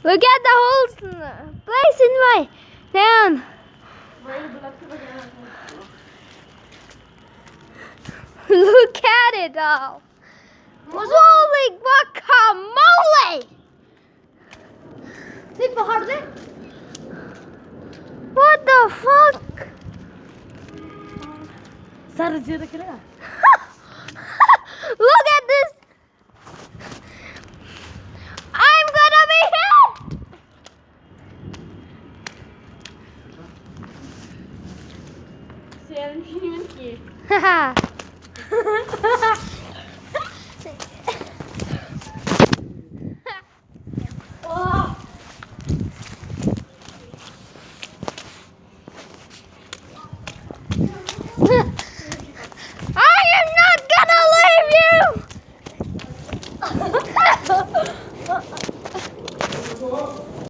Look at the holes place in my down. Look at it all. Holy guacamole! What the fuck? Look at this. I'm gonna be hit. Haha. I am not gonna leave you!